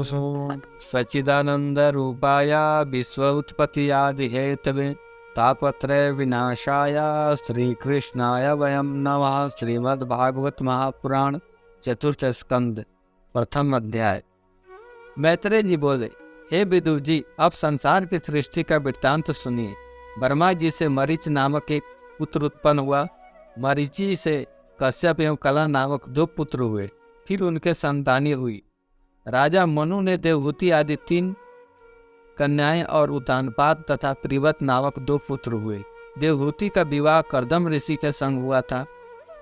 सच्चिदानंद रूपाय विश्व उत्पत्ति आदि हेतवे तापत्रय विनाशाय श्री कृष्णाय वयम नमः। श्रीमद्भागवत महापुराण चतुर्थ स्कंद प्रथम अध्याय। मैत्रेय जी बोले, हे विदुर जी, अब संसार की सृष्टि का वृत्तांत सुनिए। ब्रह्मा जी से मरीच नामक एक पुत्र उत्पन्न हुआ। मरीचि से कश्यप एवं कला नामक 2 पुत्र हुए। फिर उनके संतानें हुई। राजा मनु ने देवहूति आदि 3 कन्याएं और उतानपाद तथा प्रिवत नामक 2 पुत्र हुए। देवहूति का विवाह कर्दम ऋषि के संग हुआ था,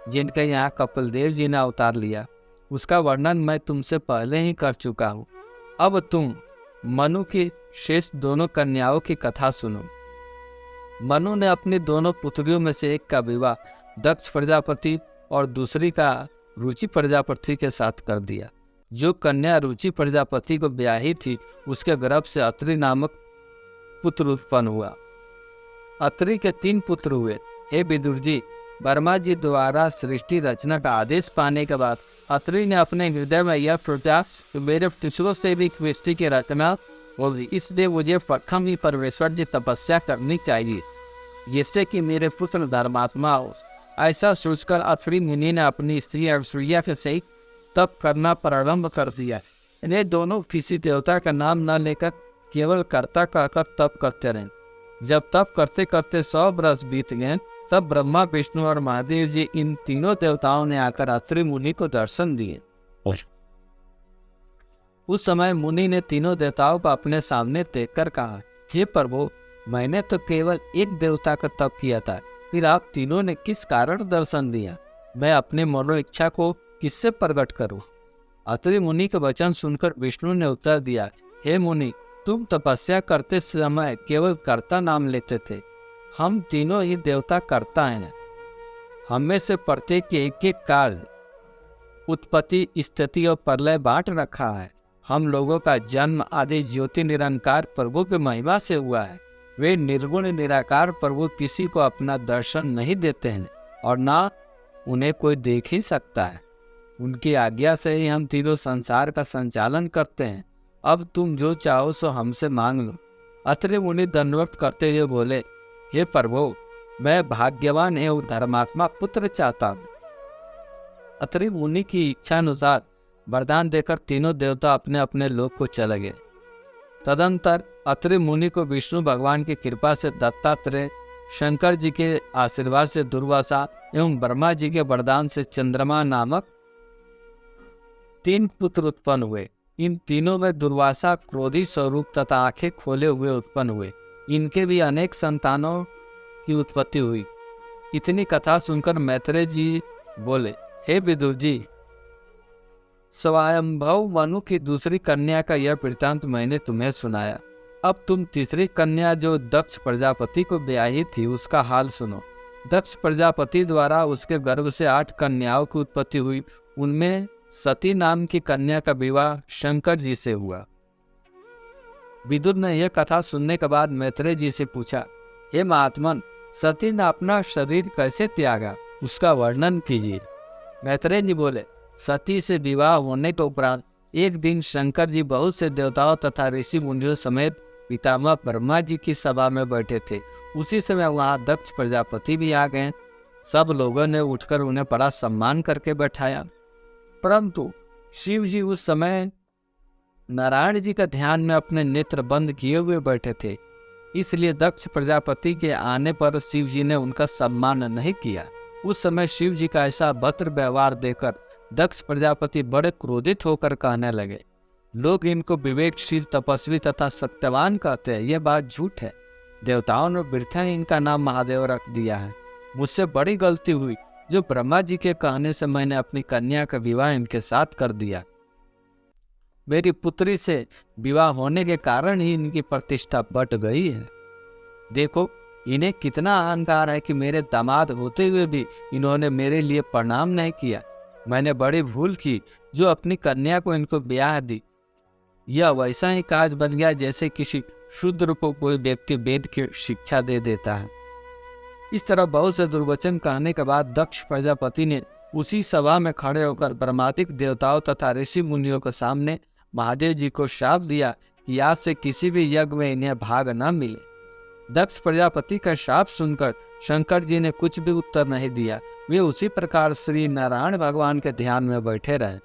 जिनके यहाँ कपिलदेव जी ने अवतार लिया। उसका वर्णन मैं तुमसे पहले ही कर चुका हूँ। अब तुम मनु की शेष दोनों कन्याओं की कथा सुनो। मनु ने अपनी दोनों पुत्रियों में से एक का विवाह दक्ष प्रजापति और दूसरी का रुचि प्रजापति के साथ कर दिया। जो कन्या रुचि प्रजापति को ब्याही थी, उसके गर्भ से अत्रि नामक पुत्र उत्पन्न हुआ। अत्रि के 3 पुत्र हुए। हे विदुर जी, ब्रह्मा जी द्वारा सृष्टि रचना का आदेश पाने के बाद अत्रि ने अपने हृदय में यह प्रत्याश मेरे पुत्रों से भी सृष्टि की रचना होगी, इसलिए मुझे प्रथम ही परमेश्वर जी तपस्या करनी चाहिए, जिससे कि मेरे पुत्र धर्मात्मा हो। ऐसा सोचकर अत्रि मुनि ने अपनी स्त्री अनसुईया के सहित तप करना प्रारंभ कर दिया। इन्हें दोनों किसी देवता का नाम न लेकर केवल कर्ता कहकर तप करते रहे। जब तप करते करते 100 वर्ष बीत गए, तब ब्रह्मा, विष्णु और महादेव जी इन तीनों देवताओं ने आकर अत्रि मुनि को दर्शन दिए। उस समय मुनि ने तीनों देवताओं को अपने सामने देखकर कहा, हे प्रभु, मैंने तो केवल एक देवता का तप किया था, फिर आप तीनों ने किस कारण दर्शन दिया? मैं अपने मनो इच्छा को किससे प्रकट करूं? अत्रि मुनि के वचन सुनकर विष्णु ने उत्तर दिया, हे मुनि, तुम तपस्या करते समय केवल कर्ता नाम लेते थे। हम तीनों ही देवता कर्ता हैं। हम में से प्रत्येक के एक कार्य, उत्पत्ति, स्थिति और प्रलय बांट रखा है। हम लोगों का जन्म आदि ज्योति निरंकार प्रभु की महिमा से हुआ है। वे निर्गुण निराकार प्रभु किसी को अपना दर्शन नहीं देते हैं और ना उन्हें कोई देख ही सकता है। उनकी आज्ञा से ही हम तीनों संसार का संचालन करते हैं। अब तुम जो चाहो सो हमसे मांग लो। अत्रि मुनि दंडवत करते हुए बोले, हे प्रभु, मैं भाग्यवान एवं धर्मात्मा पुत्र चाहता हूँ। अत्रि मुनि की इच्छा अनुसार वरदान देकर तीनों देवता अपने अपने लोक को चले गए। तदंतर अत्रि मुनि को विष्णु भगवान की कृपा से दत्तात्रेय, शंकर जी के आशीर्वाद से दुर्वासा एवं ब्रह्मा जी के वरदान से चंद्रमा नामक 3 पुत्र उत्पन्न हुए। इन तीनों में दुर्वासा क्रोधी स्वरूप तथा आंखें खोले हुए उत्पन्न हुए। इनके भी अनेक संतानों की उत्पत्ति हुई। इतनी कथा सुनकर मैत्रेय जी बोले, हे विदुर जी, स्वयंभव मनु की दूसरी कन्या का यह वृत्तांत मैंने तुम्हें सुनाया। अब तुम तीसरी कन्या जो दक्ष प्रजापति को ब्याही थी, उसका हाल सुनो। दक्ष प्रजापति द्वारा उसके गर्भ से 8 कन्याओं की उत्पत्ति हुई। उनमें सती नाम की कन्या का विवाह शंकर जी से हुआ। विदुर ने यह कथा सुनने के बाद मैत्रेय जी से पूछा, हे महात्मन, सती ने अपना शरीर कैसे त्यागा, उसका वर्णन कीजिए। मैत्रेय जी बोले, सती से विवाह होने के उपरांत एक दिन शंकर जी बहुत से देवताओं तथा ऋषि मुनियों समेत पितामह ब्रह्मा जी की सभा में बैठे थे। उसी समय वहां दक्ष प्रजापति भी आ गए। सब लोगों ने उठकर उन्हें बड़ा सम्मान करके बैठाया, परंतु शिव जी उस समय नारायण जी का ध्यान में अपने नेत्र बंद किए हुए बैठे थे। इसलिए दक्ष प्रजापति के आने पर शिव जी ने उनका सम्मान नहीं किया। उस समय शिव जी का ऐसा भद्र व्यवहार देखकर दक्ष प्रजापति बड़े क्रोधित होकर कहने लगे, लोग इनको विवेकशील, तपस्वी तथा सत्यवान कहते हैं, यह बात झूठ है। देवताओं ने वृथा इनका नाम महादेव रख दिया है। मुझसे बड़ी गलती हुई जो ब्रह्मा जी के कहने से मैंने अपनी कन्या का विवाह इनके साथ कर दिया। मेरी पुत्री से विवाह होने के कारण ही इनकी प्रतिष्ठा बढ़ गई है। देखो, इन्हें कितना अहंकार है कि मेरे दामाद होते हुए भी इन्होंने मेरे लिए प्रणाम नहीं किया। मैंने बड़ी भूल की जो अपनी कन्या को इनको ब्याह दी। यह वैसा ही काज बन गया जैसे किसी शूद्र को कोई व्यक्ति वेद की शिक्षा दे देता है। इस तरह बहुत से दुर्वचन कहने के बाद दक्ष प्रजापति ने उसी सभा में खड़े होकर ब्रह्मादिक देवताओं तथा ऋषि मुनियों के सामने महादेव जी को श्राप दिया कि आज से किसी भी यज्ञ में इन्हें भाग न मिले। दक्ष प्रजापति का श्राप सुनकर शंकर जी ने कुछ भी उत्तर नहीं दिया। वे उसी प्रकार श्री नारायण भगवान के ध्यान में बैठे रहे।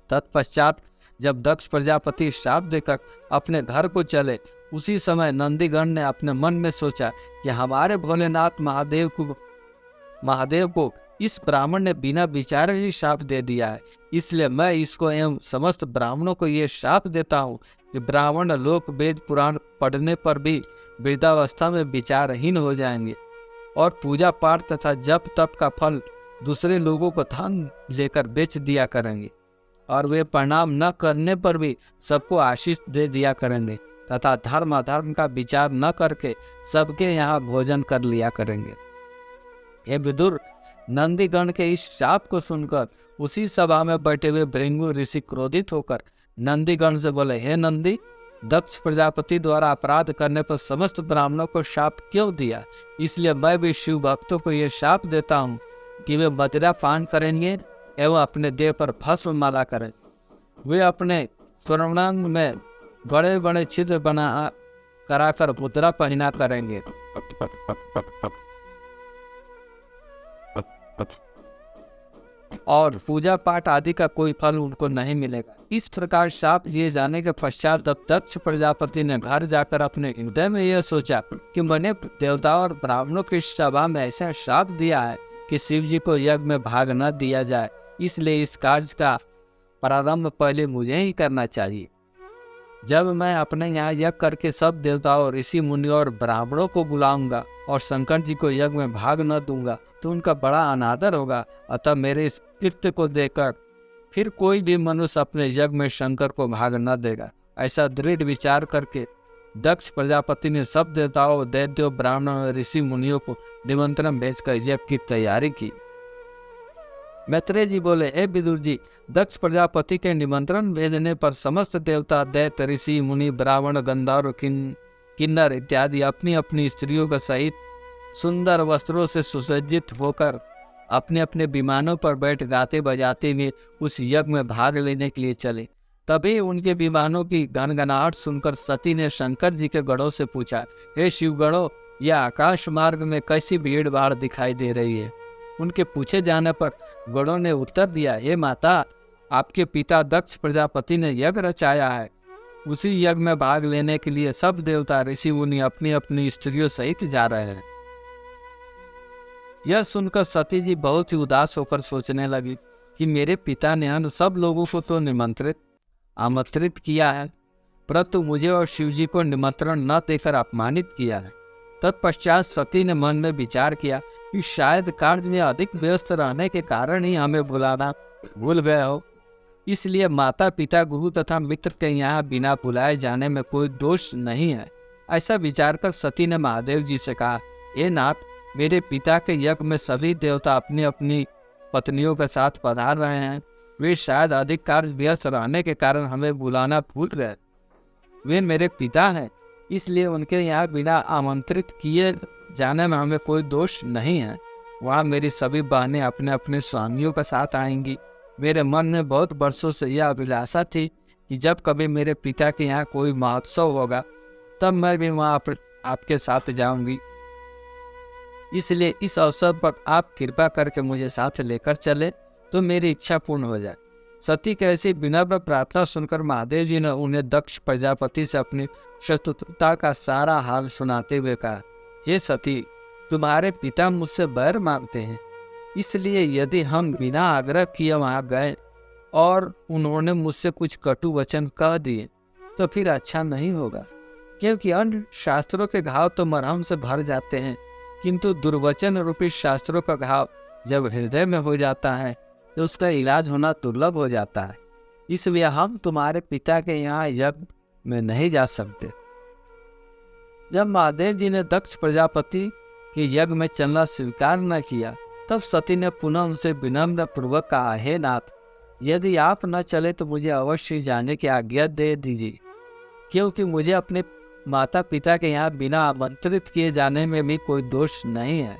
तत्पश्चात जब दक्ष प्रजापति श्राप देकर अपने घर को चले, उसी समय नंदीगण ने अपने मन में सोचा कि हमारे भोलेनाथ महादेव को इस ब्राह्मण ने बिना विचारे ही श्राप दे दिया है, इसलिए मैं इसको एवं समस्त ब्राह्मणों को ये श्राप देता हूँ कि ब्राह्मण लोक वेद पुराण पढ़ने पर भी वृद्धावस्था में विचारहीन हो जाएंगे और पूजा पाठ तथा जप तप का फल दूसरे लोगों को धन लेकर बेच दिया करेंगे और वे प्रणाम न करने पर भी सबको आशीष दे दिया करेंगे तथा धर्म अधर्म का विचार न करके सबके यहाँ भोजन कर लिया करेंगे। हे विदुर, नंदीगण के इस शाप को सुनकर उसी सभा में बैठे हुए भृंगु ऋषि क्रोधित होकर नंदीगण से बोले, हे नंदी, दक्ष प्रजापति द्वारा अपराध करने पर समस्त ब्राह्मणों को शाप क्यों दिया? इसलिए मैं भी शिव भक्तों को यह शाप देता हूँ कि वे मदिरा पान करेंगे एवं अपने देह पर भस्म माला करें। वे अपने स्वर्णांग में बड़े बड़े छिद्र बना कराकर मुद्रा पहना करेंगे और पूजा पाठ आदि का कोई फल उनको नहीं मिलेगा। इस प्रकार शाप दिए जाने के पश्चात तब दक्ष प्रजापति ने घर जाकर अपने हृदय में यह सोचा कि मैंने देवताओं और ब्राह्मणों की सभा में ऐसा शाप दिया है कि शिव जी को यज्ञ में भाग न दिया जाए, इसलिए इस कार्य का प्रारंभ पहले मुझे ही करना चाहिए। जब मैं अपने यहाँ यज्ञ करके सब देवताओं, ऋषि मुनि और ब्राह्मणों को बुलाऊंगा और शंकर जी को यज्ञ में भाग न दूंगा तो उनका बड़ा अनादर होगा। अतः मेरे इस कृत्य को देखकर फिर कोई भी मनुष्य अपने यज्ञ में शंकर को भाग न देगा। ऐसा दृढ़ विचार करके दक्ष प्रजापति ने सब देवताओं, दैत्यों, ब्राह्मणों और ऋषि मुनियों को निमंत्रण भेजकर यज्ञ की तैयारी की। मैत्रेय जी बोले, हे विदुर जी, दक्ष प्रजापति के निमंत्रण भेजने पर समस्त देवता, दैत्य, ऋषि मुनि, ब्राह्मण, गंधर्व, किन्नर इत्यादि अपनी अपनी स्त्रियों के सहित सुंदर वस्त्रों से सुसज्जित होकर अपने अपने विमानों पर बैठ गाते बजाते हुए उस यज्ञ में भाग लेने के लिए चले। तभी उनके विमानों की गनगनाहट सुनकर सती ने शंकर जी के गणों से पूछा, हे शिव गणों, यह आकाश मार्ग में कैसी भीड़ भाड़ दिखाई दे रही है? उनके पूछे जाने पर गणों ने उत्तर दिया, हे माता, आपके पिता दक्ष प्रजापति ने यज्ञ रचाया है। उसी यज्ञ में भाग लेने के लिए सब देवता, ऋषि मुनि अपनी अपनी स्त्रियों सहित जा रहे हैं। यह सुनकर सती जी बहुत ही उदास होकर सोचने लगी कि मेरे पिता ने अन्य सब लोगों को तो आमंत्रित किया है, परंतु मुझे और शिव जी को निमंत्रण न देकर अपमानित किया है। तत्पश्चात सती ने मन में विचार किया कि शायद कार्य में अधिक व्यस्त रहने के कारण ही हमें बुलाना भूल गए हो, इसलिए माता पिता, गुरु तथा मित्र के यहाँ बिना बुलाए जाने में कोई दोष नहीं है। ऐसा विचार कर सती ने महादेव जी से कहा, हे नाथ, मेरे पिता के यज्ञ में सभी देवता अपनी अपनी पत्नियों के साथ पधार रहे हैं। वे शायद अधिक कार्य व्यस्त रहने के कारण हमें बुलाना भूल गए। वे मेरे पिता हैं, इसलिए उनके यहाँ बिना आमंत्रित किए जाने में हमें कोई दोष नहीं है। वहाँ मेरी सभी बहनें अपने अपने स्वामियों के साथ आएंगी। मेरे मन में बहुत वर्षों से यह अभिलाषा थी कि जब कभी मेरे पिता के यहाँ कोई महोत्सव होगा तब मैं भी वहाँ आपके साथ जाऊंगी। इसलिए इस अवसर पर आप कृपा करके मुझे साथ लेकर चले तो मेरी इच्छा पूर्ण हो जाए। सती की ऐसी विनम्र प्रार्थना सुनकर महादेव जी ने उन्हें दक्ष प्रजापति से अपनी शत्रुता का सारा हाल सुनाते हुए कहा, हे सती, तुम्हारे पिता मुझसे बैर मांगते हैं, इसलिए यदि हम बिना आग्रह किए वहाँ गए और उन्होंने मुझसे कुछ कटु वचन कह दिए तो फिर अच्छा नहीं होगा, क्योंकि अन्य शास्त्रों के घाव तो मरहम से भर जाते हैं, किंतु दुर्वचन रूपी शास्त्रों का घाव जब हृदय में हो जाता है तो उसका इलाज होना दुर्लभ हो जाता है। इसलिए हम तुम्हारे पिता के यहाँ यज्ञ में नहीं जा सकते। जब महादेव जी ने दक्ष प्रजापति के यज्ञ में चलना स्वीकार न किया तब सती ने पुनः उनसे विनम्र पूर्वक कहा, हे नाथ, यदि आप न चले तो मुझे अवश्य जाने की आज्ञा दे दीजिए, क्योंकि मुझे अपने माता पिता के यहाँ बिना आमंत्रित किए जाने में भी कोई दोष नहीं है।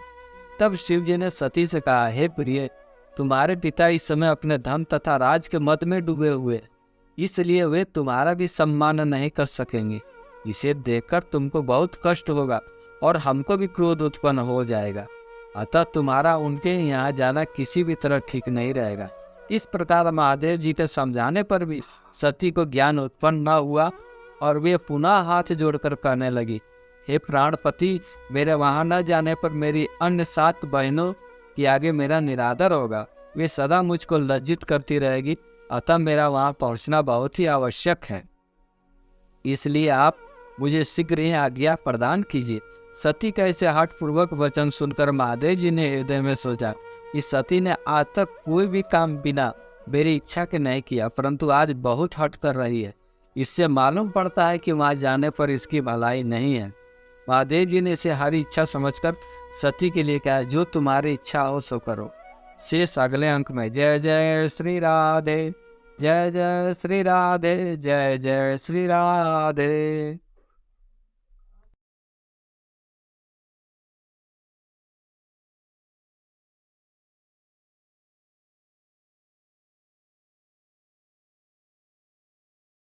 तब शिव जी ने सती से कहा, हे प्रिय, तुम्हारे पिता इस समय अपने धन तथा राज के मद में डूबे हुए, इसलिए वे तुम्हारा भी सम्मान नहीं कर सकेंगे। इसे देखकर तुमको बहुत कष्ट होगा और हमको भी क्रोध उत्पन्न हो जाएगा। अतः तुम्हारा उनके यहाँ जाना किसी भी तरह ठीक नहीं रहेगा। इस प्रकार महादेव जी के समझाने पर भी सती को ज्ञान उत्पन्न न हुआ और वे पुनः हाथ जोड़कर कहने लगी, हे प्राणपति, मेरे वहाँ न जाने पर मेरी अन्य 7 बहनों के आगे मेरा निरादर होगा। वे सदा मुझको लज्जित करती रहेगी, अतः मेरा वहाँ पहुँचना बहुत ही आवश्यक है। इसलिए आप मुझे शीघ्र ही आज्ञा प्रदान कीजिए। सती का ऐसे हठपूर्वक वचन सुनकर महादेव जी ने हृदय में सोचा कि सती ने आज तक कोई भी काम बिना मेरी इच्छा के नहीं किया, परंतु आज बहुत हट कर रही है। इससे मालूम पड़ता है कि वहाँ जाने पर इसकी भलाई नहीं है। महादेव जी ने इसे हरी इच्छा समझकर सती के लिए कहा, जो तुम्हारी इच्छा हो सो करो। शेष अगले अंक में। जय जय श्री राधे, जय जय श्री राधे, जय जय श्री राधे।